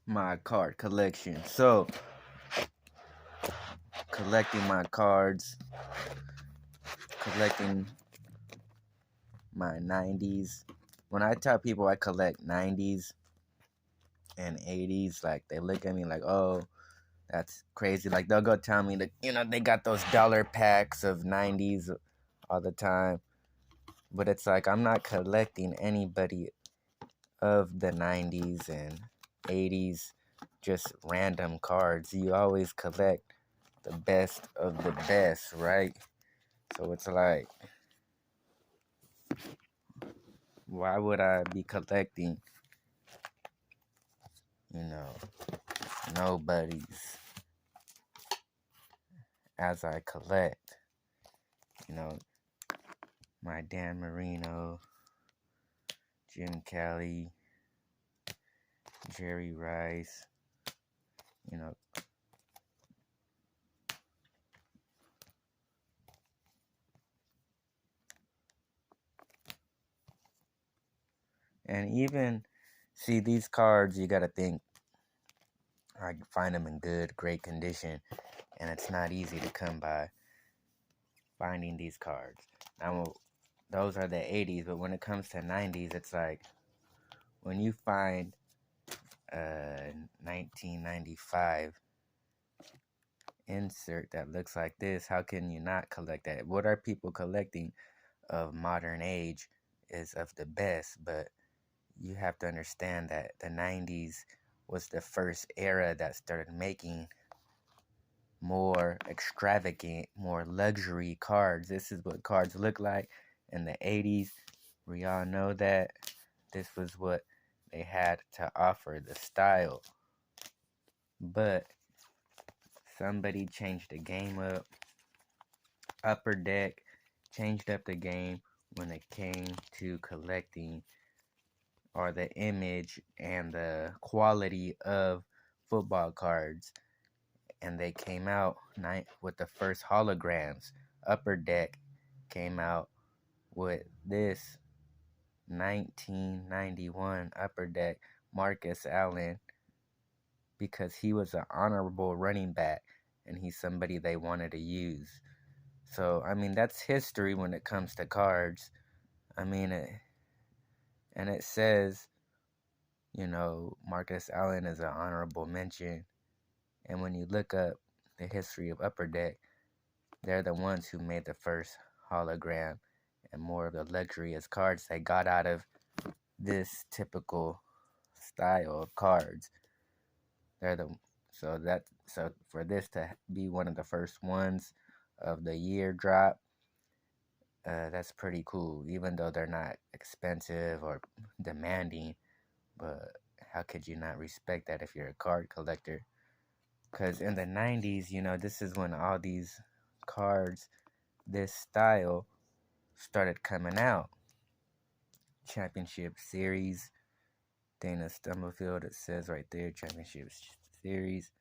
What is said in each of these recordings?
my card collection. So, collecting my cards, collecting my 90s. When I tell people I collect 90s and 80s, like they look at me like, oh, that's crazy. Like they'll go tell me that, they got those dollar packs of 90s all the time. But it's like I'm not collecting anybody of the 90s and 80s, just random cards. You always collect the best of the best, right? So it's like, why would I be collecting, you know, nobody's as I collect, you know, my Dan Marino, Jim Kelly, Jerry Rice, you know, and even see these cards, you gotta think I find them in good, great condition, and it's not easy to come by finding these cards. Now, those are the 80s, but when it comes to 90s, it's like when you find a 1995 insert that looks like this, how can you not collect that? What are people collecting of modern age is of the best, but you have to understand that the 90s was the first era that started making more extravagant, more luxury cards. This is what cards look like in the 80s. We all know that this was what they had to offer, the style. But somebody changed the game up. Upper Deck changed up the game when it came to collecting or the image and the quality of football cards. And they came out with the first holograms. Upper Deck came out with this 1991 Upper Deck Marcus Allen because he was an honorable running back and he's somebody they wanted to use. So, I mean, that's history when it comes to cards. I mean, and it says, Marcus Allen is an honorable mention. And when you look up the history of Upper Deck, they're the ones who made the first hologram and more of the luxurious cards they got out of this typical style of cards. They're the so for this to be one of the first ones of the year drop, that's pretty cool. Even though they're not expensive or demanding, but how could you not respect that if you're a card collector? Because in the 90s, this is when all these cards, this style, started coming out. Championship Series, Dana Stumblefield, it says right there, Championship Series.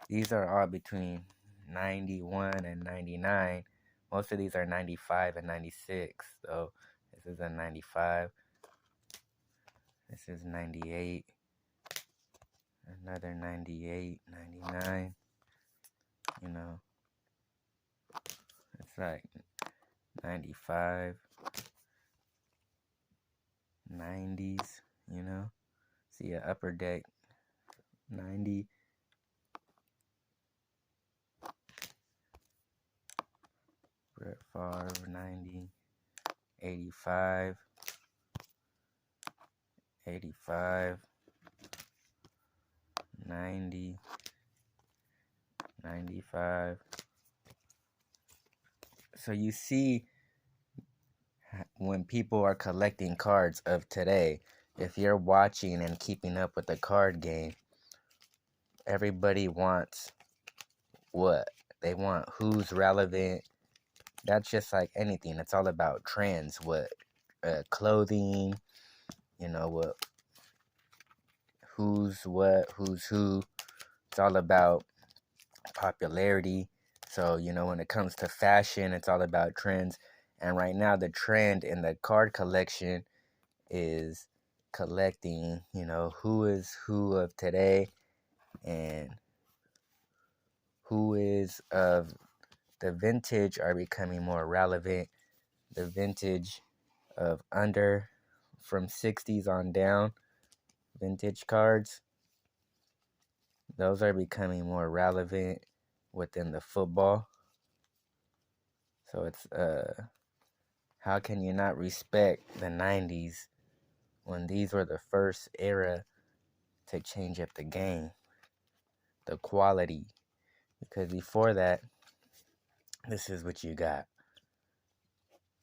These are all between 91 and 99. Most of these are 95 and 96. So this is a 95. This is 98. Another 98, 99. It's like 95, 90s, See a Upper Deck 90. Brett Favre 90, 85, 85, 90, 95. So you see, when people are collecting cards of today, if you're watching and keeping up with the card game, everybody wants what? They want who's relevant. That's just like anything. It's all about trends. What clothing, what who's what, who's who. It's all about popularity. So, when it comes to fashion, it's all about trends. And right now, the trend in the card collection is collecting, who is who of today and who is of the vintage are becoming more relevant. The vintage of under from 60s on down, vintage cards, those are becoming more relevant within the football. So it's how can you not respect the 90s when these were the first era to change up the game, the quality? Because before that, this is what you got.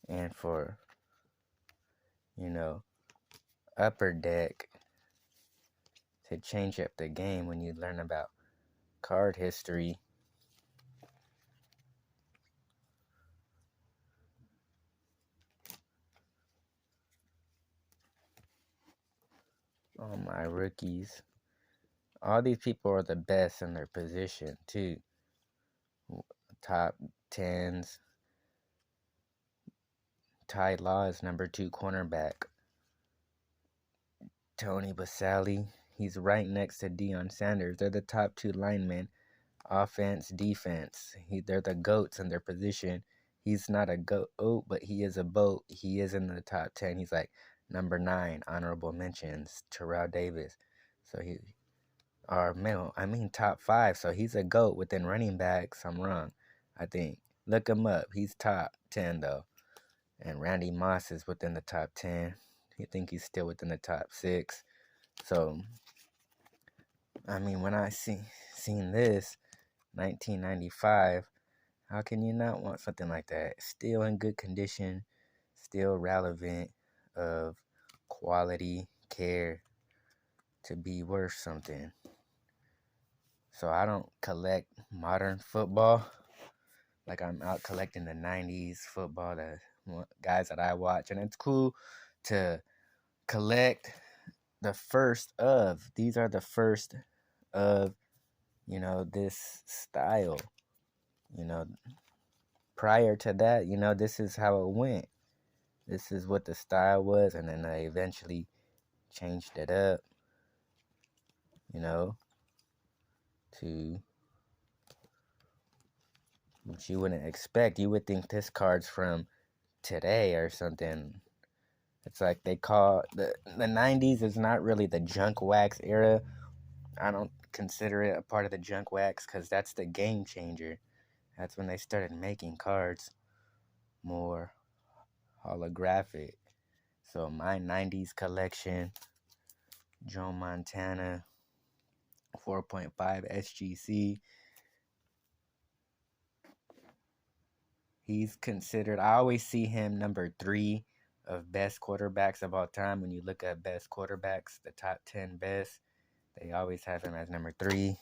And for, upper deck to change up the game when you learn about card history. All my rookies. All these people are the best in their position, too. Top 10s. Ty Law is number 2 cornerback. Tony Baselli, he's right next to Deion Sanders. They're the top 2 linemen, offense, defense. They're the GOATs in their position. He's not a GOAT, but he is a BOAT. He is in the top 10. He's like number 9, honorable mentions, Terrell Davis. So top 5. So he's a GOAT within running backs. I'm wrong, I think. Look him up. He's top 10, though. And Randy Moss is within the top 10. I think he's still within the top 6. So, when I seen this, 1995, how can you not want something like that? Still in good condition, still relevant, of quality, care, to be worth something. So I don't collect modern football. Like I'm out collecting the 90s football, the guys that I watch. And it's cool to collect these are the first of, this style. Prior to that, this is how it went. This is what the style was, and then they eventually changed it up, to what you wouldn't expect. You would think this card's from today or something. It's like they call the 90s is not really the junk wax era. I don't consider it a part of the junk wax because that's the game changer. That's when they started making cards more holographic. So my 90s collection, Joe Montana, 4.5 SGC. He's considered, I always see him number 3 of best quarterbacks of all time. When you look at best quarterbacks, the top 10 best, they always have him as number 3.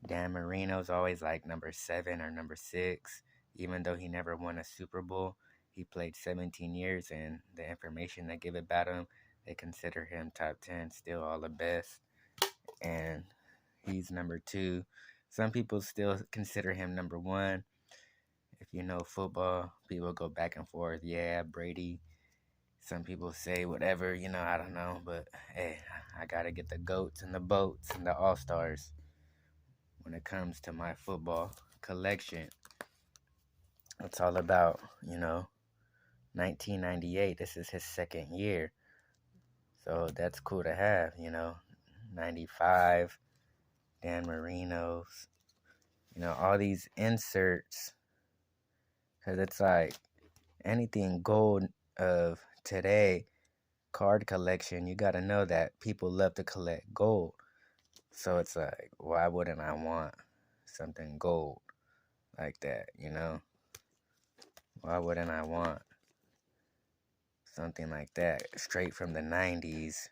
Dan Marino's always like number 7 or number 6, even though he never won a Super Bowl. He played 17 years, and the information they give about him, they consider him top 10, still all the best. And he's number 2. Some people still consider him number 1. If you know football, people go back and forth. Yeah, Brady. Some people say whatever, I don't know. But, hey, I got to get the GOATs and the BOATs and the All-Stars when it comes to my football collection. It's all about, 1998. This is his second year. So that's cool to have, 95, Dan Marino's, all these inserts. Because it's like anything gold of today, card collection, you got to know that people love to collect gold. So it's like, why wouldn't I want something gold like that, Why wouldn't I want something like that straight from the 90s,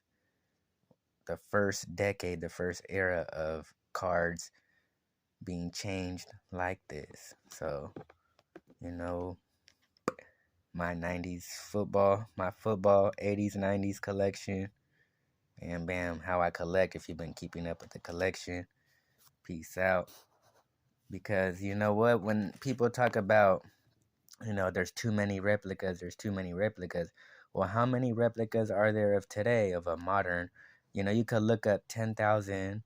the first decade, the first era of cards being changed like this? So, my 90s football, my football 80s, 90s collection, and bam, how I collect. If you've been keeping up with the collection, peace out. Because you know what, when people talk about, there's too many replicas, Well, how many replicas are there of today of a modern? You could look up 10,000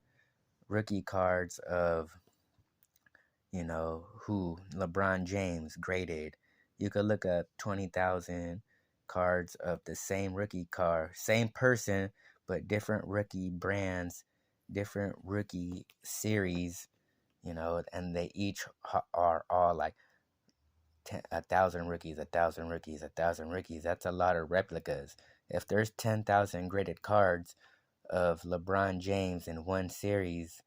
rookie cards of, who LeBron James graded. You could look up 20,000 cards of the same rookie card, same person, but different rookie brands, different rookie series, and they each are all like 1,000 rookies, 1,000 rookies, 1,000 rookies. That's a lot of replicas. If there's 10,000 graded cards of LeBron James in one series,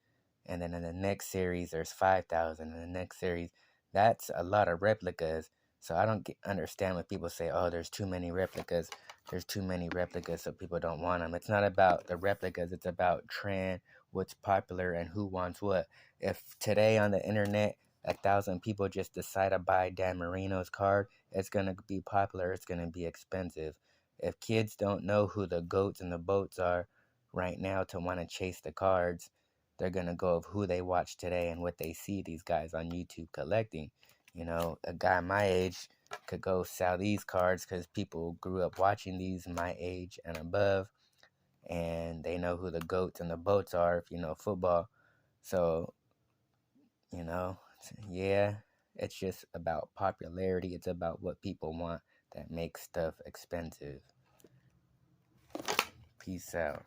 and then in the next series there's 5,000, in the next series, that's a lot of replicas. So I don't understand when people say, "Oh, there's too many replicas." There's too many replicas, so people don't want them. It's not about the replicas. It's about trend, what's popular, and who wants what. If today on the internet 1,000 people just decide to buy Dan Marino's card, it's gonna be popular. It's gonna be expensive. If kids don't know who the goats and the boats are right now to want to chase the cards, they're gonna go of who they watch today and what they see these guys on YouTube collecting. A guy my age could go sell these cards because people grew up watching these my age and above, and they know who the goats and the boats are if you know football. So, you know, yeah, it's just about popularity. It's about what people want that makes stuff expensive. Peace out.